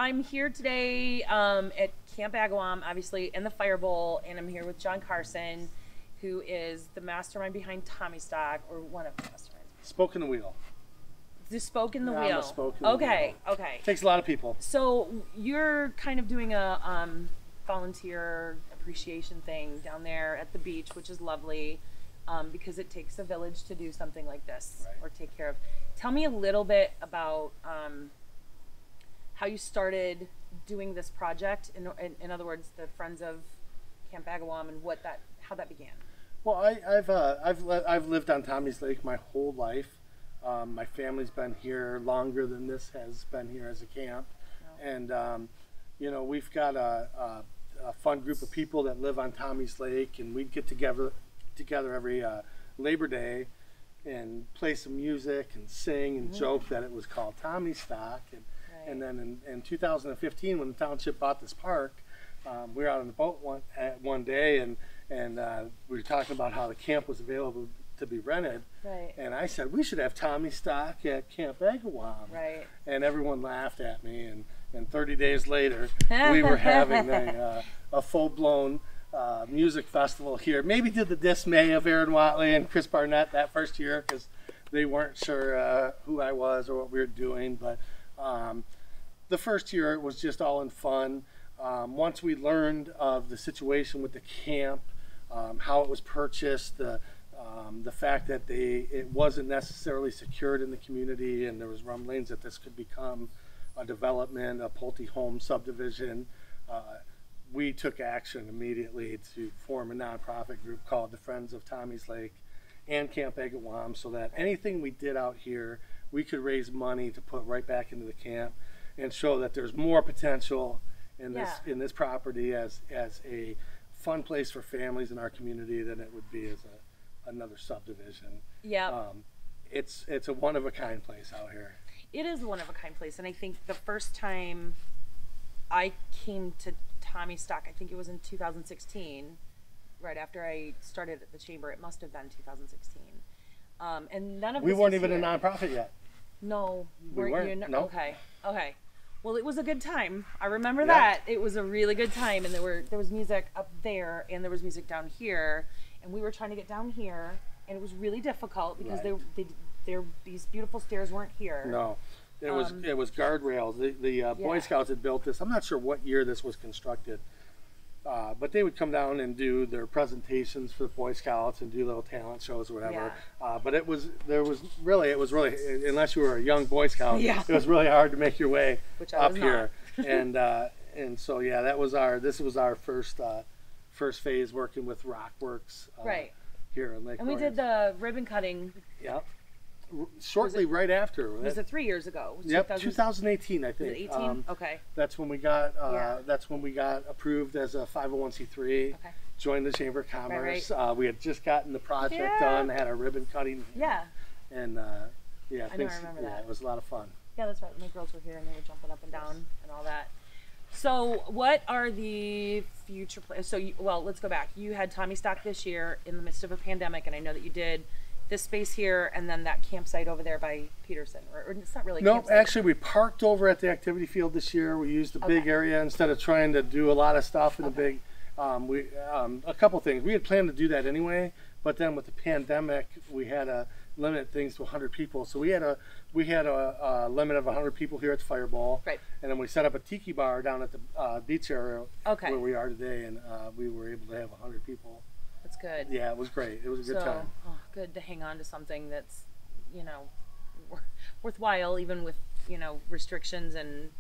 I'm here today at Camp Agawam, obviously, in the Fire Bowl, and I'm here with John Carson, who is the mastermind behind Tommystock, or one of the masterminds. Spoke in the wheel. The spoke in the I'm wheel. a spoke in the Okay, wheel. okay. Takes a lot of people. So you're kind of doing a volunteer appreciation thing down there at the beach, which is lovely, because it takes a village to do something like this, Right. or take care of. Tell me a little bit about how you started doing this project. In other words, the Friends of Camp Agawam, and how that began. Well, I've lived on Tommy's Lake my whole life. My family's been here longer than this has been here as a camp, and you know, we've got a fun group of people that live on Tommy's Lake, and we'd get together every Labor Day and play some music and sing and joke that it was called Tommystock. And then in 2015, when the township bought this park, we were out on the boat one day, and we were talking about how the camp was available to be rented. Right. And I said, we should have Tommystock at Camp Agawam. Right. And everyone laughed at me, and 30 days later, we were having a full-blown music festival here. Maybe to the dismay of Aaron Watley and Chris Barnett that first year, because they weren't sure who I was or what we were doing. But the first year, it was just all in fun. Once we learned of the situation with the camp, how it was purchased, the fact that it wasn't necessarily secured in the community, and there was rumblings that this could become a development, a Pulte home subdivision, we took action immediately to form a nonprofit group called the Friends of Tommy's Lake and Camp Agawam, so that anything we did out here, we could raise money to put right back into the camp and show that there's more potential in this property as a fun place for families in our community than it would be as another subdivision. Yeah. It's a one-of-a-kind place out here. It is a one-of-a-kind place, and I think the first time I came to Tommystock, I think it was in 2016, right after I started at the chamber. It must have been 2016. And none of we this weren't was even here. a nonprofit yet. No, we weren't. You? No. Okay. Okay. Well, it was a good time. I remember Yeah. that. It was a really good time, and there was music up there, and there was music down here, and we were trying to get down here, and it was really difficult because these beautiful stairs weren't here. No. It was guardrails. The Boy Scouts had built this. I'm not sure what year this was constructed, but they would come down and do their presentations for the Boy Scouts and do little talent shows or whatever. Yeah. But it was really unless you were a young Boy Scout, it was really hard to make your way up here. And so yeah, this was our first phase working with Rockworks here in Lake. And we did the ribbon cutting. Yeah. Shortly right after. Was it 3 years ago? Yep, 2018, I think. Was it 18? Okay. That's when we got approved as a 501c3. Okay. Joined the Chamber of Commerce. Right. We had just gotten the project done, had our ribbon cutting. Yeah. And I remember that. It was a lot of fun. Yeah, that's right. My girls were here and they were jumping up and down and all that. So what are the future plans? So let's go back. You had Tommystock this year in the midst of a pandemic, and I know that you did this space here and then that campsite over there by Peterson, or it's not really a campsite. Actually we parked over at the activity field this year. We used the big area instead of trying to do a lot of stuff in the big, a couple things. We had planned to do that anyway, but then with the pandemic, we had to limit things to 100 people. So we had a limit of 100 people here at the Fire Bowl. Right. And then we set up a tiki bar down at the beach area where we are today, and we were able to have 100 people. That's good. Yeah, it was great. It was a good time. Good to hang on to something that's, worthwhile, even with, restrictions and,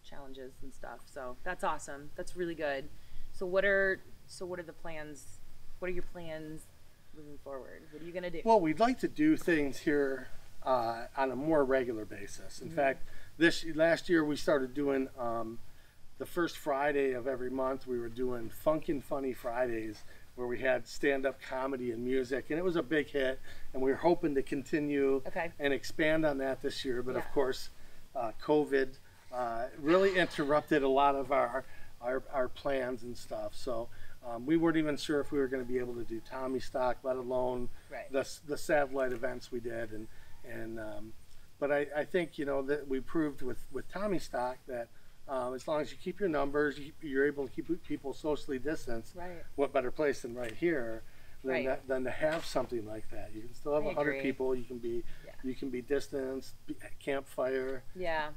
challenges and stuff. So that's awesome. That's really good. So what are the plans? What are your plans moving forward? What are you gonna do? Well, we'd like to do things here on a more regular basis. In fact, last year we started doing the first Friday of every month. We were doing Funkin' Funny Fridays, where we had stand-up comedy and music, and it was a big hit, and we were hoping to continue and expand on that this year. But of course, COVID really interrupted a lot of our plans and stuff. So we weren't even sure if we were going to be able to do Tommystock, let alone the satellite events we did. And but I think, you know, that we proved with Tommystock that as long as you keep your numbers, you're able to keep people socially distanced. Right. What better place than right here than to have something like that? You can still have 100 people. You can be distanced, campfire,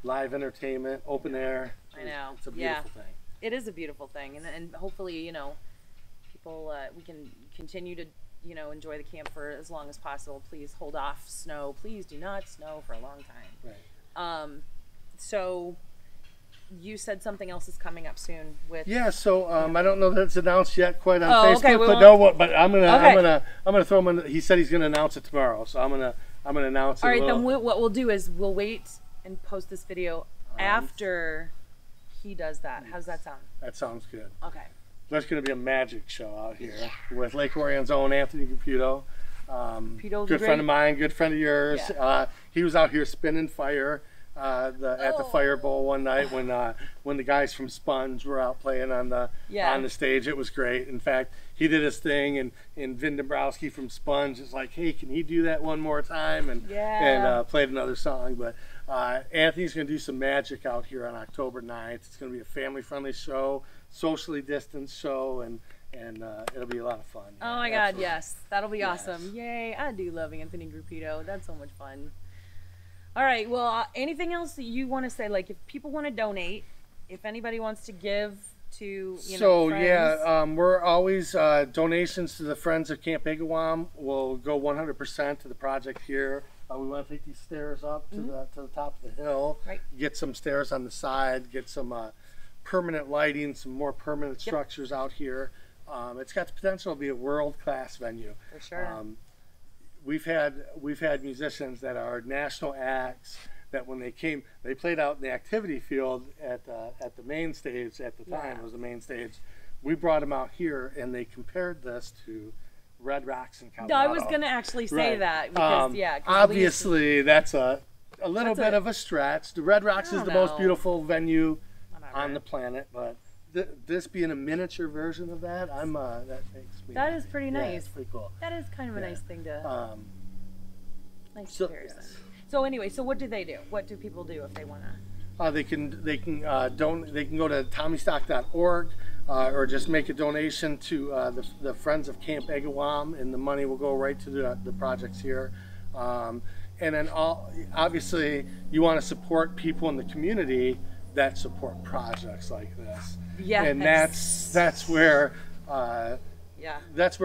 live entertainment, open air. I know. It's a beautiful thing. It is a beautiful thing, and hopefully, you know, people we can continue to, you know, enjoy the camp for as long as possible. Please hold off snow. Please do not snow for a long time. Right. So you said something else is coming up soon with. Yeah. So I don't know that it's announced yet quite on Facebook, okay, but I'm gonna throw him in. He said he's gonna announce it tomorrow, so I'm gonna announce it. All right. Then what we'll do is we'll wait and post this video after he does that. How's that sound? That sounds good. Okay. There's going to be a magic show out here with Lake Orion's own Anthony Caputo. Good friend of mine, good friend of yours. Yeah. He was out here spinning fire at the Fire Bowl one night when the guys from Sponge were out playing on the stage. It was great. In fact, he did his thing, and Vin Dombrowski from Sponge is like, hey, can he do that one more time? And played another song. But Anthony's going to do some magic out here on October 9th. It's going to be a family-friendly show, socially distanced show, and it'll be a lot of fun. Oh my God, yes. That'll be awesome. Yay. I do love Anthony Gruppito. That's so much fun. All right. Well, anything else that you want to say? Like, if people want to donate, if anybody wants to give to, you know, friends. We're always, donations to the Friends of Camp Agawam will go 100% to the project here. We want to take these stairs up to the top of the hill, get some stairs on the side, get some permanent lighting, some more permanent structures out here. It's got the potential to be a world-class venue. For sure. We've had musicians that are national acts that when they played out in the activity field at the main stage at the time. It was the main stage. We brought them out here, and they compared this to Red Rocks in Colorado. I was going to actually say that because obviously that's a little bit of a stretch. The Red Rocks is the most beautiful venue on the planet, but this being a miniature version of that, that makes me. That is pretty nice. Yeah, it's pretty cool. That is kind of a nice thing to. Nice comparison. Yes. So anyway, so what do they do? What do people do if they want to? They can go to Tommystock.org or just make a donation to the Friends of Camp Agawam, and the money will go right to the projects here. And then obviously you want to support people in the community that support projects like this. Yeah. And that's where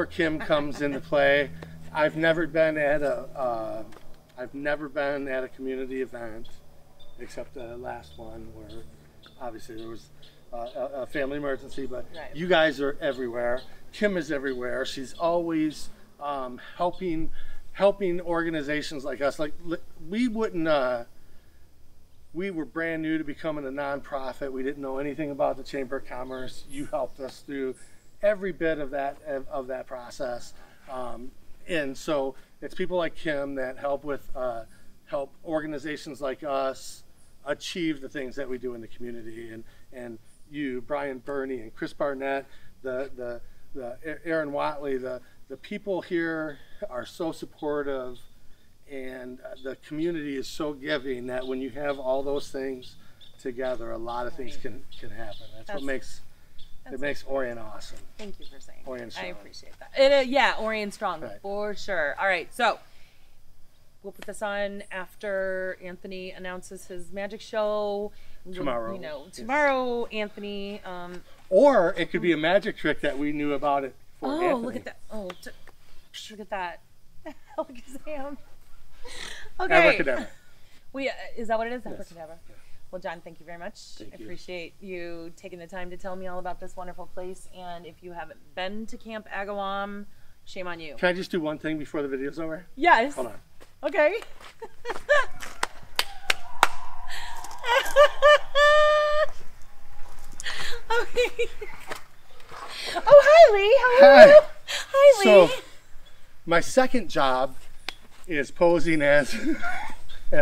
Kim comes into play. I've never been at a community event except the last one where obviously there was a family emergency, but you guys are everywhere. Kim is everywhere. She's always helping organizations like us. Like we wouldn't. We were brand new to becoming a nonprofit. We didn't know anything about the Chamber of Commerce. You helped us through every bit of that process, and so it's people like Kim that help organizations like us achieve the things that we do in the community. And you, Brian Burney, and Chris Barnett, the Aaron Watley, the people here are so supportive. And the community is so giving that when you have all those things together, a lot of things can happen. That's what makes Orion awesome. Thank you for saying Orion strong. I appreciate that. Orion strong, for sure. All right, so we'll put this on after Anthony announces his magic show. Tomorrow. Tomorrow, Anthony. Or it could be a magic trick that we knew about it for Anthony. Look at that. Look at that. Look at Sam. Okay. Abracadabra. Is that what it is? Yes. Abracadabra. I John, thank you very much. Thank you. I appreciate you taking the time to tell me all about this wonderful place. And if you haven't been to Camp Agawam, shame on you. Can I just do one thing before the video's over? Yes. Hold on. Okay. Okay. Oh, hi, Lee. How are you? Hi, Lee. So, my second job is posing as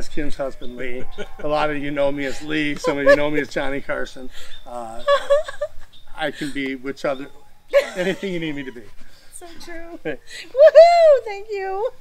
Kim's husband, Lee. A lot of you know me as Lee. Some of you know me as Johnny Carson. I can be anything you need me to be. So true. Woohoo! Thank you.